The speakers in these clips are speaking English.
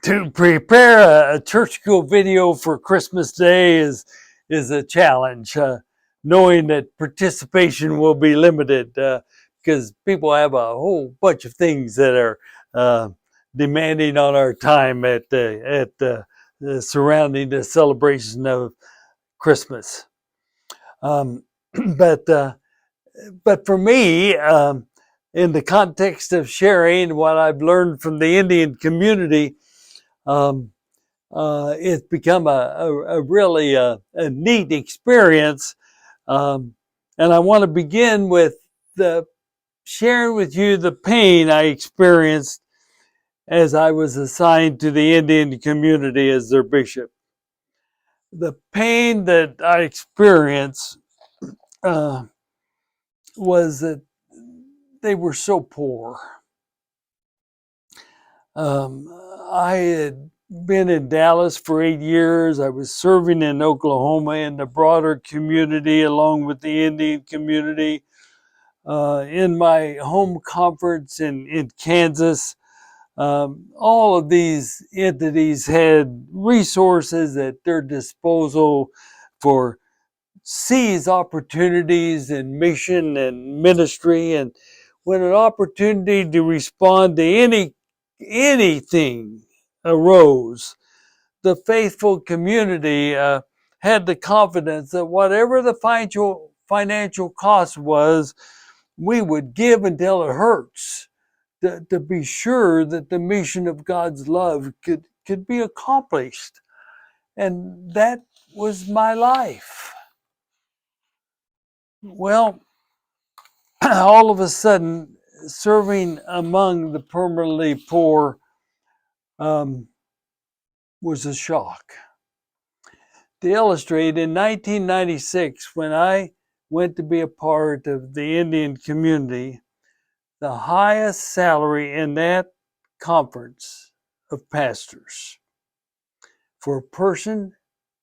To prepare a church school video for Christmas Day is a challenge, knowing that participation will be limited because people have a whole bunch of things that are uh, demanding on our time at surrounding the celebration of Christmas. Um, but uh, but for me, in the context of sharing what I've learned from the Indian community, um, it's become a really a neat experience. Um, and I want to begin with the sharing with you the pain I experienced as I was assigned to the Indian community as their bishop. The pain that I experienced uh, was that they were so poor. Um, I had been in Dallas for 8 years. I was serving in Oklahoma in the broader community along with the Indian community. In my home conference in Kansas, all of these entities had resources at their disposal for seize opportunities in mission and ministry. And when an opportunity to respond to anything arose, the faithful community had the confidence that whatever the financial cost was, we would give until it hurts to be sure that the mission of God's love could be accomplished. And that was my life. Well, all of a sudden, serving among the permanently poor um, was a shock. To illustrate, in 1996, when I went to be a part of the Indian community, the highest salary in that conference of pastors for a person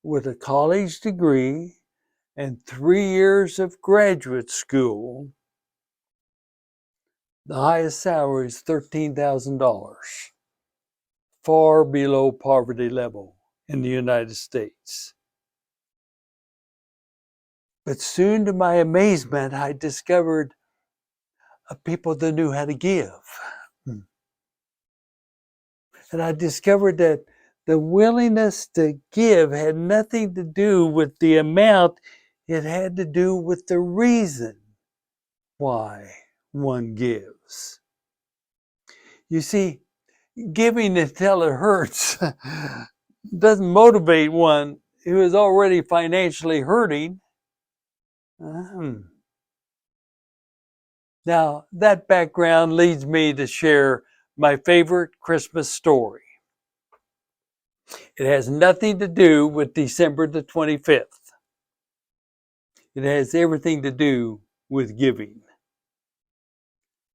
with a college degree and 3 years of graduate school, the highest salary is $13,000, far below poverty level in the United States. But soon to my amazement, I discovered a people that knew how to give. And I discovered that the willingness to give had nothing to do with the amount, it had to do with the reason why one gives. You see, giving until it hurts doesn't motivate one who is already financially hurting. Now, that background leads me to share my favorite Christmas story. It has nothing to do with December the 25th. It has everything to do with giving.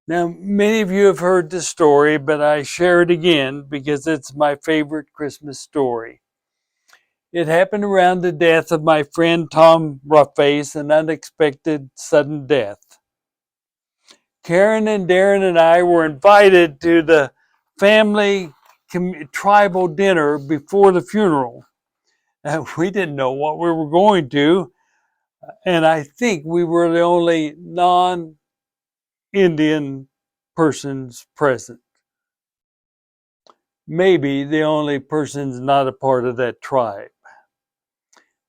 Now, many of you have heard this story, but I share it again because it's my favorite Christmas story. It happened around the death of my friend Tom Roughface, an unexpected sudden death. Karen and Darren and I were invited to the family tribal dinner before the funeral. We didn't know what we were going to, and I think we were the only non-Indian persons present. Maybe the only persons not a part of that tribe.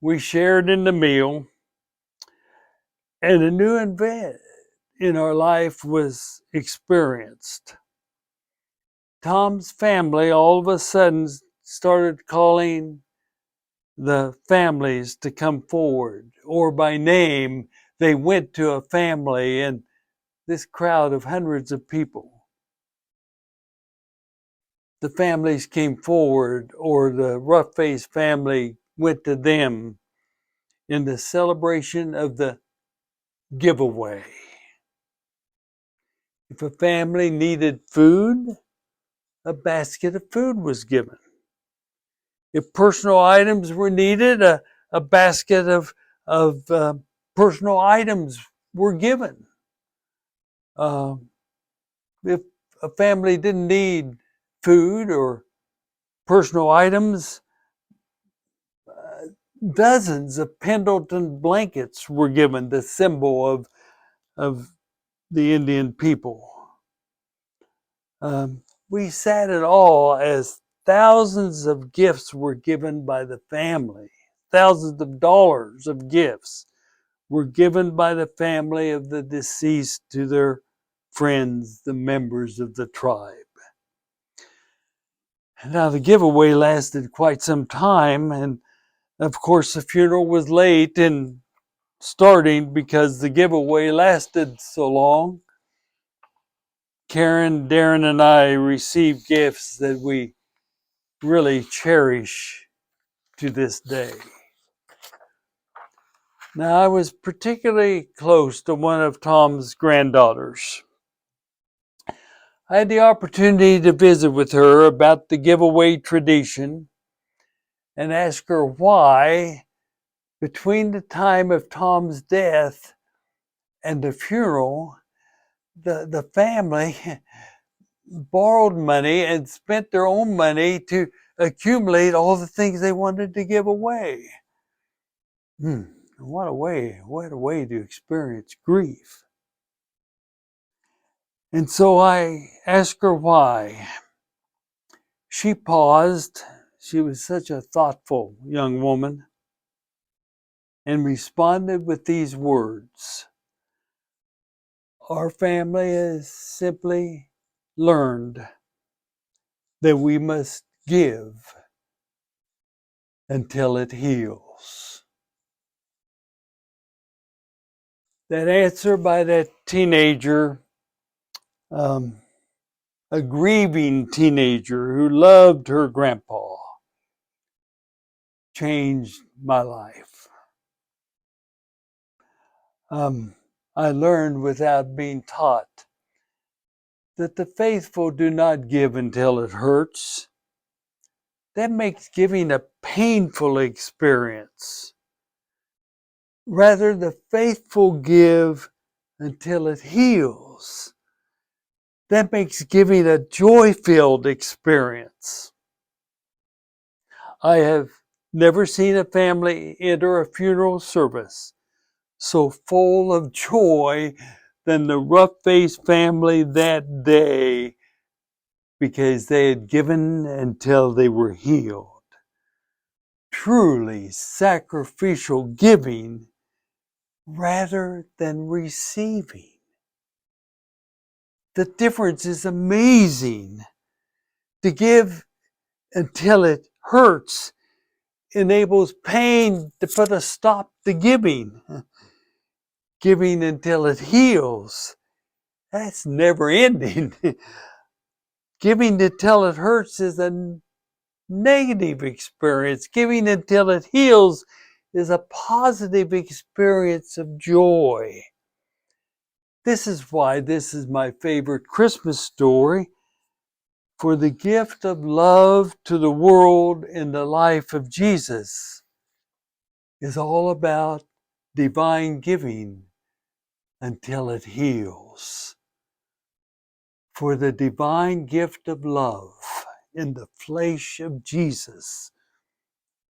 We shared in the meal, and a new event in our life was experienced. Tom's family all of a sudden started calling the families to come forward, or by name, they went to a family, and this crowd of hundreds of people, the families came forward, or the rough-faced family went to them in the celebration of the giveaway. If a family needed food, a basket of food was given. If personal items were needed, a basket of personal items were given. If a family didn't need food or personal items. Dozens of Pendleton blankets were given, the symbol of the Indian people. We sat at all as thousands of gifts were given by the family. Thousands of dollars of gifts were given by the family of the deceased to their friends, the members of the tribe. Now, the giveaway lasted quite some time, and of course, the funeral was late in starting because the giveaway lasted so long. Karen, Darren, and I received gifts that we really cherish to this day. Now, I was particularly close to one of Tom's granddaughters. I had the opportunity to visit with her about the giveaway tradition and ask her why, between the time of Tom's death and the funeral, the family borrowed money and spent their own money to accumulate all the things they wanted to give away. What a way to experience grief. And so I asked her why. She paused. She was such a thoughtful young woman, and responded with these words: our family has simply learned that we must give until it heals. That answer by that teenager, a grieving teenager who loved her grandpa, changed my life. I learned without being taught that the faithful do not give until it hurts. That makes giving a painful experience. Rather, the faithful give until it heals. That makes giving a joy-filled experience. I have never seen a family enter a funeral service so full of joy than the rough-faced family that day, because they had given until they were healed. Truly sacrificial giving rather than receiving. The difference is amazing. To give until it hurts enables pain to put a stop to giving. Giving until it heals, that's never ending. Giving until it hurts is a negative experience. Giving until it heals is a positive experience of joy. This is why this is my favorite Christmas story. For the gift of love to the world in the life of Jesus is all about divine giving until it heals. For the divine gift of love in the flesh of Jesus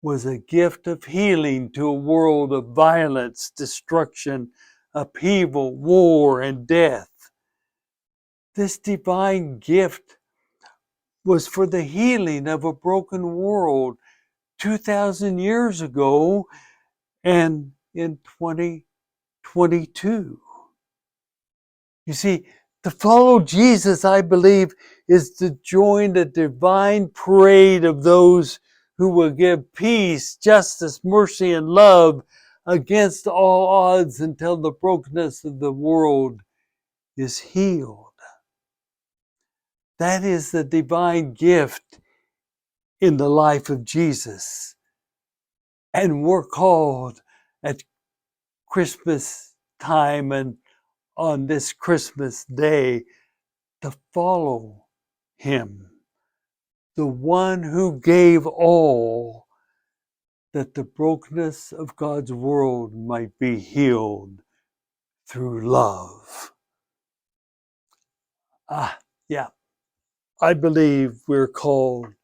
was a gift of healing to a world of violence, destruction, upheaval, war, and death. This divine gift was for the healing of a broken world 2,000 years ago and in 2022. You see, to follow Jesus, I believe, is to join the divine parade of those who will give peace, justice, mercy, and love against all odds until the brokenness of the world is healed. That is the divine gift in the life of Jesus. And we're called at Christmas time and on this Christmas day to follow him, the one who gave all that the brokenness of God's world might be healed through love. Yeah, I believe we're called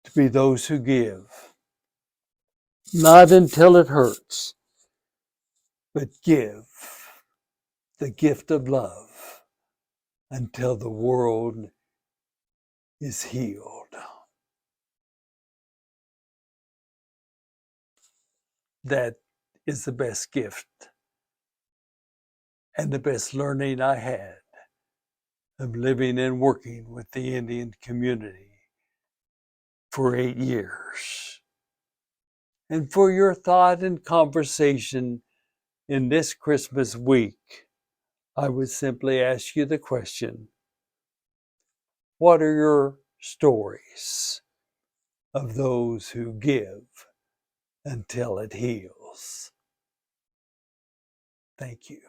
to be those who give, not until it hurts, but give the gift of love until the world is healed. That is the best gift and the best learning I had of living and working with the Indian community for 8 years. And for your thought and conversation in this Christmas week, I would simply ask you the question, what are your stories of those who give until it heals? Thank you.